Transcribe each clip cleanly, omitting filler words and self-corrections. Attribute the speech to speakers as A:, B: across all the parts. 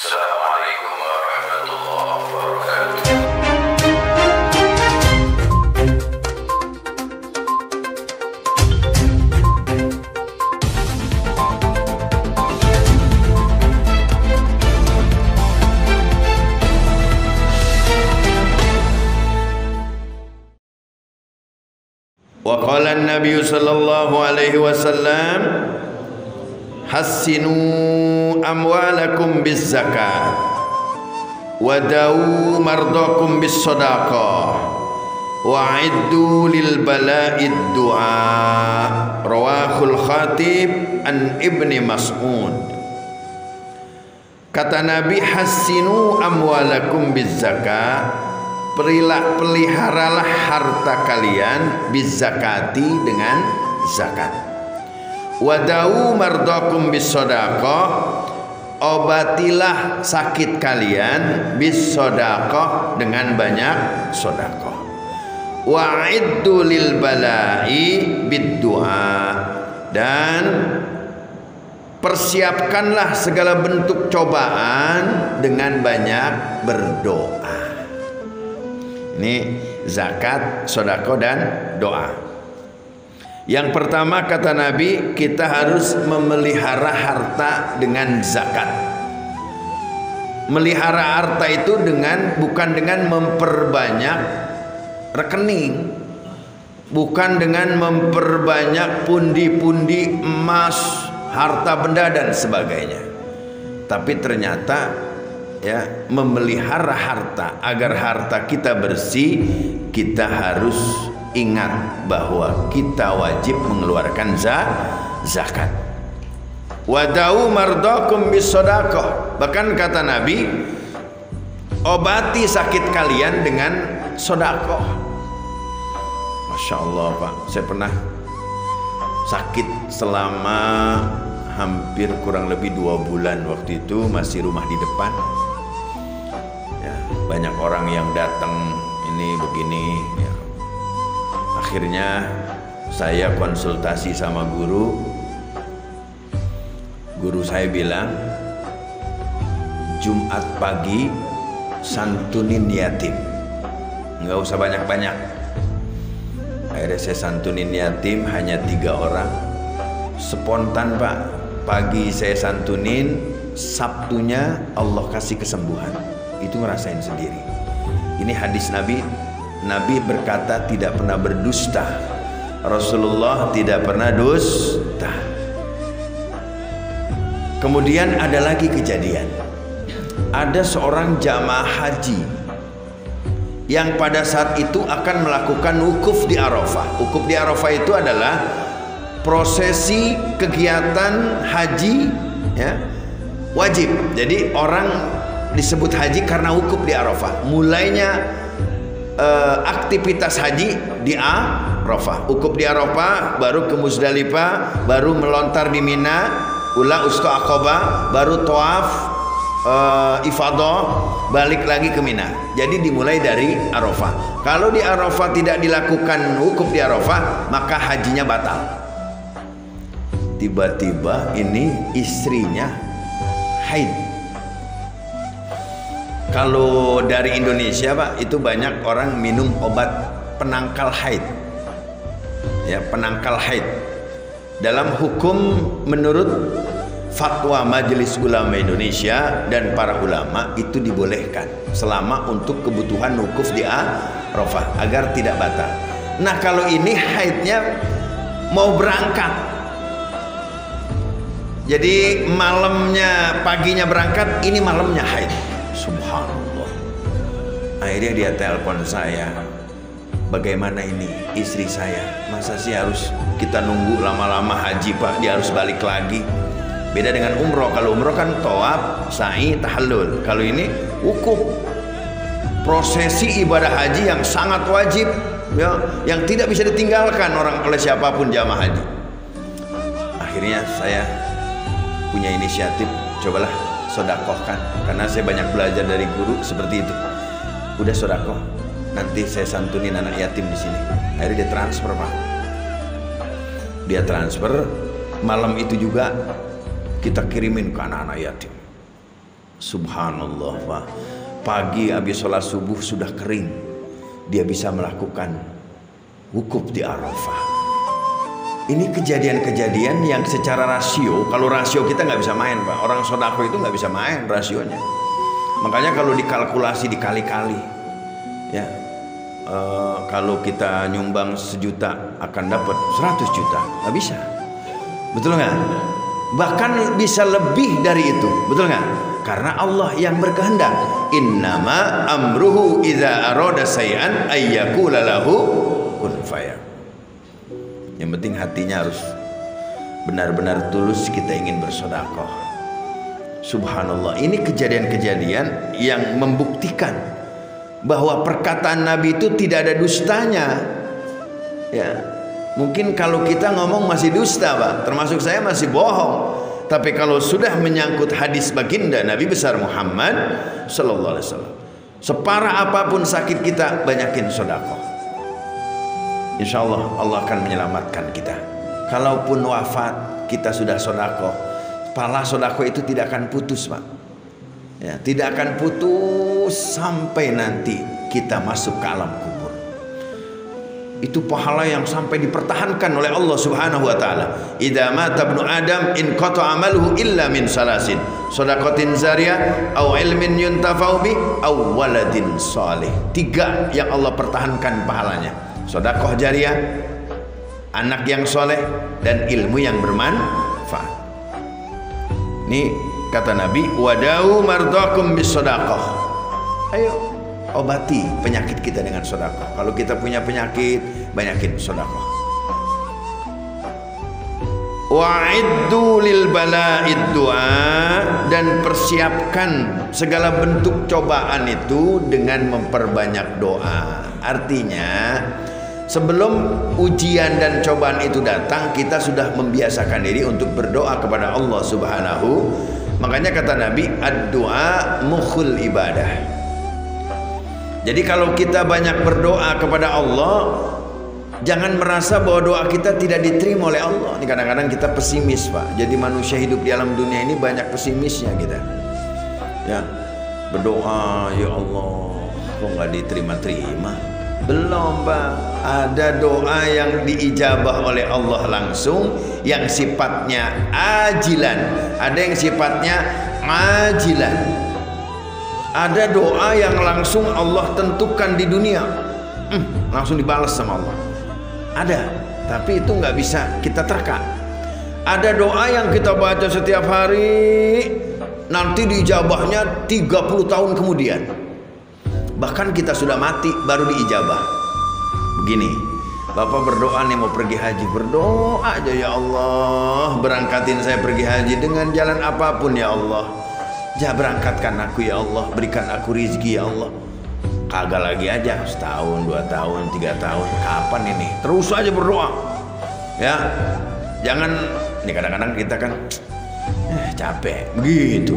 A: Assalamualaikum warahmatullahi wabarakatuh.
B: Wa qala an-nabiy sallallahu alaihi wasallam hassinu amwalakum biz zakat wa dawu mardakum bis sadaqah wa iddu lil bala'id du'a. Rawahul Khatib an Ibni Mas'ud. Kata Nabi, hassinu amwalakum biz zakat, peliharalah harta kalian bizakati dengan zakat. Wadau mardakum bis sadaqah, obatilah sakit kalian bis sadaqah dengan banyak sedekah. Wa'iddu lil bala'i bid du'a, dan persiapkanlah segala bentuk cobaan dengan banyak berdoa. Ini zakat, sedekah dan doa. Yang pertama kata Nabi, kita harus memelihara harta dengan zakat. Melihara harta itu bukan dengan memperbanyak rekening, bukan dengan memperbanyak pundi-pundi emas, harta benda dan sebagainya. Tapi ternyata memelihara harta agar harta kita bersih, kita harus ingat bahwa kita wajib mengeluarkan zakat. Wadau mardakum bis sadaqah, bahkan kata Nabi, obati sakit kalian dengan sedekah. Masya Allah Pak, saya pernah sakit selama hampir kurang lebih 2 bulan. Waktu itu masih rumah di depan. Banyak orang yang datang ini begini ya. Akhirnya saya konsultasi sama guru saya bilang, Jumat pagi santunin yatim, nggak usah banyak-banyak. Akhirnya saya santunin yatim hanya 3 orang. Spontan Pak, pagi saya santunin, Sabtunya Allah kasih kesembuhan. Itu ngerasain sendiri. Ini hadis Nabi. Nabi berkata tidak pernah berdusta. Rasulullah tidak pernah dusta. Kemudian ada lagi kejadian. Ada seorang jamaah haji yang pada saat itu akan melakukan wukuf di Arafah. Wukuf di Arafah itu adalah prosesi kegiatan haji ya, wajib. Jadi orang disebut haji karena wukuf di Arafah. Mulainya aktivitas haji di Arafah. Wukuf di Arafah, baru ke Muzdalifah, baru melontar di Mina, ula usta Aqabah, baru tawaf ifadah, balik lagi ke Mina. Jadi dimulai dari Arafah. Kalau di Arafah tidak dilakukan wukuf di Arafah, maka hajinya batal. Tiba-tiba ini istrinya haid. Kalau dari Indonesia Pak, itu banyak orang minum obat penangkal haid. Ya, penangkal haid. Dalam hukum menurut fatwa Majelis Ulama Indonesia dan para ulama itu dibolehkan selama untuk kebutuhan wukuf di Arafah agar tidak batal. Nah, kalau ini haidnya mau berangkat. Jadi malamnya, paginya berangkat, ini malamnya haid. Subhanallah. Akhirnya dia telepon saya, bagaimana ini istri saya, masa sih harus kita nunggu lama-lama haji Pak, dia harus balik lagi. Beda dengan umroh. Kalau umroh kan tawaf, sa'i, tahallul. Kalau ini wukuf, prosesi ibadah haji yang sangat wajib ya, yang tidak bisa ditinggalkan oleh siapapun jamaah haji. Akhirnya saya punya inisiatif, cobalah sodakohkan, karena saya banyak belajar dari guru seperti itu. Udah sodakoh, nanti saya santunin anak yatim di sini. Akhirnya dia transfer Pak. Dia transfer, malam itu juga kita kirimin ke anak-anak yatim. Subhanallah, Pak. Pagi habis sholat subuh sudah kering, dia bisa melakukan wukuf di Arafah. Ini kejadian-kejadian yang secara rasio, kalau rasio kita nggak bisa main, Pak. Orang sodako itu nggak bisa main rasionya. Makanya kalau dikalkulasi dikali-kali, ya, kalau kita nyumbang 1 juta akan dapat 100 juta, nggak bisa, betul nggak? Bahkan bisa lebih dari itu, betul nggak? Karena Allah yang berkehendak. Innama amruhu idza arada say'an ayyakula lahu kun fayakun. Yang penting hatinya harus benar-benar tulus kita ingin bersedekah. Subhanallah, ini kejadian-kejadian yang membuktikan bahwa perkataan Nabi itu tidak ada dustanya. Ya, mungkin kalau kita ngomong masih dusta, Pak. Termasuk saya masih bohong. Tapi kalau sudah menyangkut hadis baginda Nabi besar Muhammad sallallahu alaihi wasallam, separah apapun sakit kita, banyakin sedekah. Insya Allah Allah akan menyelamatkan kita. Kalaupun wafat kita sudah sedekah, pahala sedekah itu tidak akan putus, Pak. Ya, tidak akan putus sampai nanti kita masuk ke alam kubur. Itu pahala yang sampai dipertahankan oleh Allah Subhanahu wa taala. Idza mata ibnu Adam in qata amaluhu illa min salasin, shadaqatin zariyah au ilmin yuntafa'u bi au waladin salih. 3 yang Allah pertahankan pahalanya. Sedekah jariyah, anak yang soleh, dan ilmu yang bermanfaat. Ini kata Nabi, wadau mardakum bis sedekah. Ayo obati penyakit kita dengan sedekah. Kalau kita punya penyakit, banyakin sedekah. Wa'iddu lil bala'id du'a, dan persiapkan segala bentuk cobaan itu dengan memperbanyak doa. Artinya sebelum ujian dan cobaan itu datang, kita sudah membiasakan diri untuk berdoa kepada Allah Subhanahu. Makanya kata Nabi, ad-du'a mukhul ibadah. Jadi kalau kita banyak berdoa kepada Allah, jangan merasa bahwa doa kita tidak diterima oleh Allah. Ini kadang-kadang kita pesimis, Pak. Jadi manusia hidup di alam dunia ini banyak pesimisnya kita. Ya, berdoa, ya Allah, kok nggak diterima-terima? Belum, Pak. Ada doa yang diijabah oleh Allah langsung, yang sifatnya ajilan. Ada yang sifatnya ajilan. Ada doa yang langsung Allah tentukan di dunia, langsung dibalas sama Allah. Ada, tapi itu nggak bisa kita terka. Ada doa yang kita baca setiap hari, nanti diijabahnya 30 tahun kemudian. Bahkan kita sudah mati baru diijabah. Begini, Bapak berdoa nih mau pergi haji, berdoa aja, ya Allah, berangkatin saya pergi haji dengan jalan apapun ya Allah. Berangkatkan aku ya Allah, berikan aku rizki ya Allah. Kagak lagi aja, setahun, 2 tahun, 3 tahun, kapan ini? Terus aja berdoa. Ya, jangan. Ini kadang-kadang kita kan capek, begitu.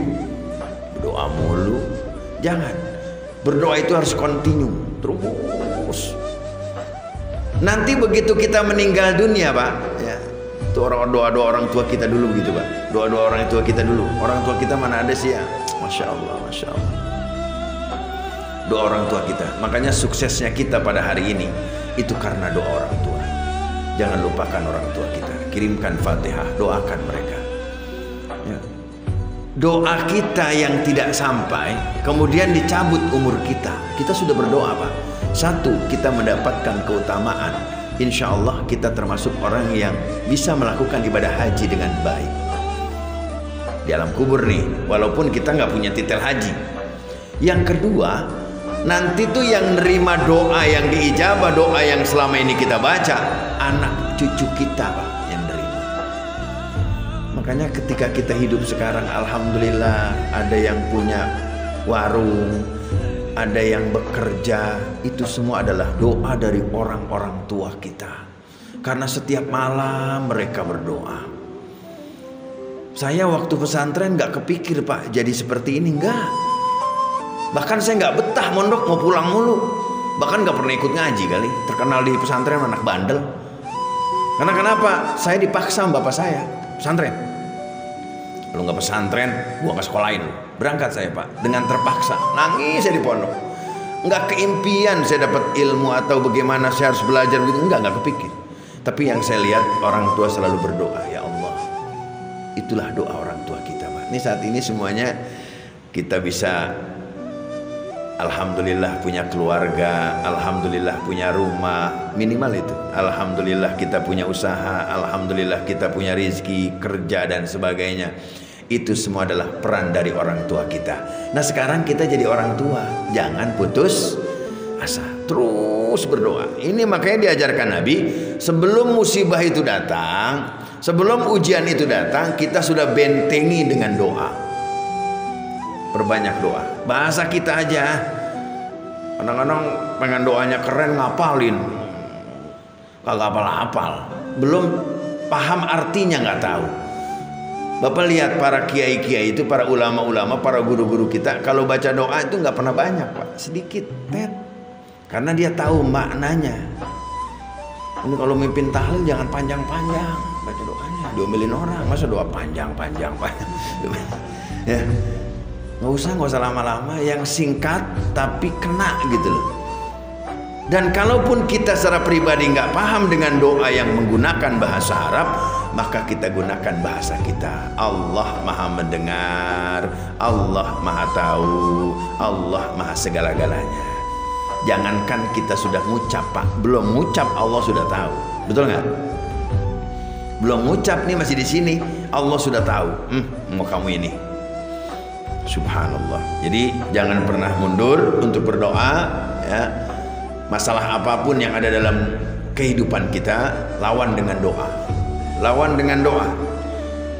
B: Berdoa mulu. Jangan. Berdoa itu harus continue, terus. Nanti begitu kita meninggal dunia, Pak, ya, itu doa-doa orang tua kita dulu begitu, Pak. Doa-doa orang tua kita dulu. Orang tua kita mana ada sih ya? Masya Allah, Masya Allah. Doa orang tua kita. Makanya suksesnya kita pada hari ini itu karena doa orang tua. Jangan lupakan orang tua kita. Kirimkan Fatihah, doakan mereka. Ya. Doa kita yang tidak sampai, kemudian dicabut umur kita. Kita sudah berdoa, Pak. 1, kita mendapatkan keutamaan. Insya Allah kita termasuk orang yang bisa melakukan ibadah haji dengan baik di alam kubur nih, walaupun kita nggak punya titel haji. Yang kedua, nanti tuh yang nerima doa yang diijabah, doa yang selama ini kita baca, anak cucu kita, Pak, yang nerima. Makanya ketika kita hidup sekarang, alhamdulillah, ada yang punya warung, ada yang bekerja, itu semua adalah doa dari orang-orang tua kita. Karena setiap malam mereka berdoa. Saya waktu pesantren nggak kepikir, Pak, jadi seperti ini, enggak. Bahkan saya nggak betah mondok, mau pulang mulu. Bahkan nggak pernah ikut ngaji kali. Terkenal di pesantren anak bandel. Karena kenapa? Saya dipaksa sama bapak saya pesantren. Lu nggak pesantren, gua nggak sekolahin. Berangkat saya Pak, dengan terpaksa, nangis saya di pondok. Nggak keimpian saya dapat ilmu atau bagaimana saya harus belajar gitu, nggak kepikir. Tapi yang saya lihat orang tua selalu berdoa, ya Allah. Itulah doa orang tua kita Pak. Ini saat ini semuanya kita bisa alhamdulillah punya keluarga, alhamdulillah punya rumah, minimal itu. Alhamdulillah kita punya usaha, alhamdulillah kita punya rezeki, kerja dan sebagainya. Itu semua adalah peran dari orang tua kita. Nah sekarang kita jadi orang tua, jangan putus asa, terus berdoa. Ini makanya diajarkan Nabi, sebelum musibah itu datang, sebelum ujian itu datang, kita sudah bentengi dengan doa. Perbanyak doa. Bahasa kita aja, kadang-kadang pengen doanya keren, ngapalin, kagak hafal-hafal, belum paham artinya, nggak tahu. Bapak lihat para kiai-kiai itu, para ulama-ulama, para guru-guru kita, kalau baca doa itu nggak pernah banyak Pak, sedikit, karena dia tahu maknanya. Ini kalau mimpin tahlil jangan panjang-panjang baca doanya, diomelin orang, masa doa panjang-panjang ya. Nggak usah lama-lama, yang singkat tapi kena gitu loh. Dan kalaupun kita secara pribadi nggak paham dengan doa yang menggunakan bahasa Arab, maka kita gunakan bahasa kita. Allah maha mendengar, Allah maha tahu, Allah maha segala-galanya. Jangankan kita sudah ngucap Pak, belum ngucap Allah sudah tahu, betul nggak? Belum ngucap nih, masih di sini, Allah sudah tahu. Mau kamu ini. Subhanallah. Jadi jangan pernah mundur untuk berdoa ya. Masalah apapun yang ada dalam kehidupan kita, lawan dengan doa. Lawan dengan doa.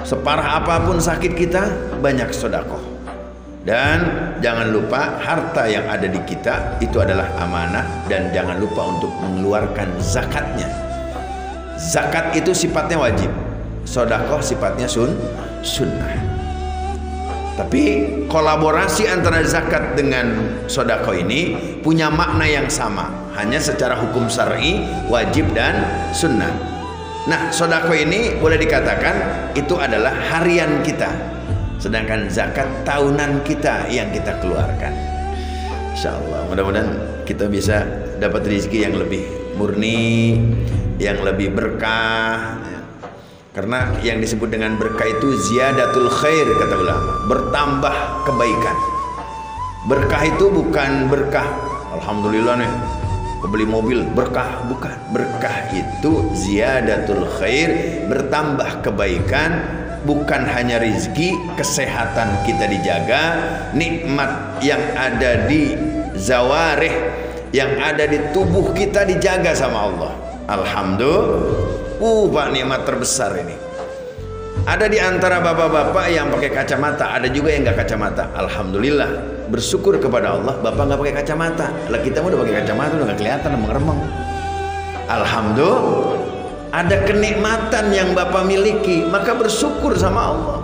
B: Separah apapun sakit kita, banyak sedekah. Dan jangan lupa harta yang ada di kita itu adalah amanah, dan jangan lupa untuk mengeluarkan zakatnya. Zakat itu sifatnya wajib, sedekah sifatnya sunnah. Tapi kolaborasi antara zakat dengan sedekah ini punya makna yang sama, hanya secara hukum syar'i wajib dan sunnah. Nah, sedekah ini boleh dikatakan itu adalah harian kita, sedangkan zakat tahunan kita yang kita keluarkan. Insyaallah mudah-mudahan kita bisa dapat rezeki yang lebih murni, yang lebih berkah. Karena yang disebut dengan berkah itu ziyadatul khair, kata ulama, bertambah kebaikan. Berkah itu bukan berkah alhamdulillah nih beli mobil, berkah, bukan. Berkah itu ziyadatul khair, bertambah kebaikan, bukan hanya rezeki, kesehatan kita dijaga, nikmat yang ada di zawarih, yang ada di tubuh kita dijaga sama Allah. Alhamdulillah. Pak, nikmat terbesar ini. Ada di antara bapak-bapak yang pakai kacamata, ada juga yang nggak kacamata. Alhamdulillah, bersyukur kepada Allah, bapak nggak pakai kacamata. Lah kita udah pakai kacamata, udah nggak kelihatan, remeng-remeng. Alhamdulillah, ada kenikmatan yang bapak miliki, maka bersyukur sama Allah.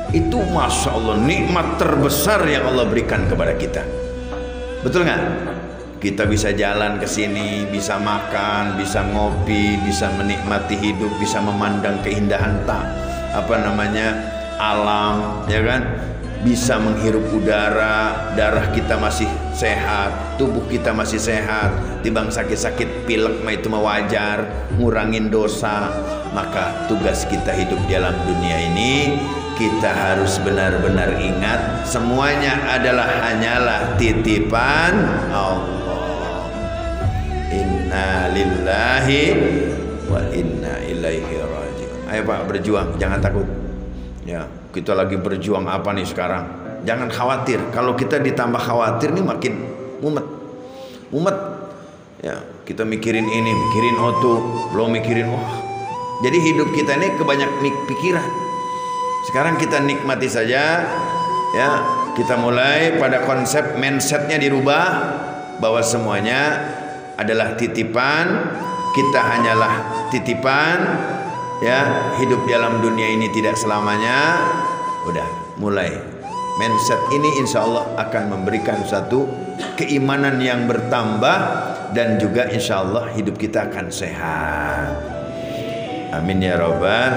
B: Itu masya Allah nikmat terbesar yang Allah berikan kepada kita. Betul nggak? Kita bisa jalan ke sini, bisa makan, bisa ngopi, bisa menikmati hidup, bisa memandang keindahan alam, ya kan? Bisa menghirup udara, darah kita masih sehat, tubuh kita masih sehat. Timbang sakit-sakit pilek mah itu mah wajar, ngurangin dosa. Maka tugas kita hidup dalam dunia ini, kita harus benar-benar ingat semuanya adalah hanyalah titipan Allah. Inna lillahi wa inna ilaihi rajiun. Ayo Pak, berjuang, jangan takut. Ya, kita lagi berjuang apa nih sekarang? Jangan khawatir. Kalau kita ditambah khawatir nih makin mumet. Ya, kita mikirin ini, mikirin itu, belum mikirin Jadi hidup kita ini kebanyak pikiran. Sekarang kita nikmati saja. Ya, kita mulai pada konsep mindsetnya dirubah bahwa semuanya adalah titipan, kita hanyalah titipan, ya, hidup dalam dunia ini tidak selamanya. Udah mulai mindset ini insya Allah akan memberikan satu keimanan yang bertambah, dan juga insya Allah hidup kita akan sehat. Amin ya rabbal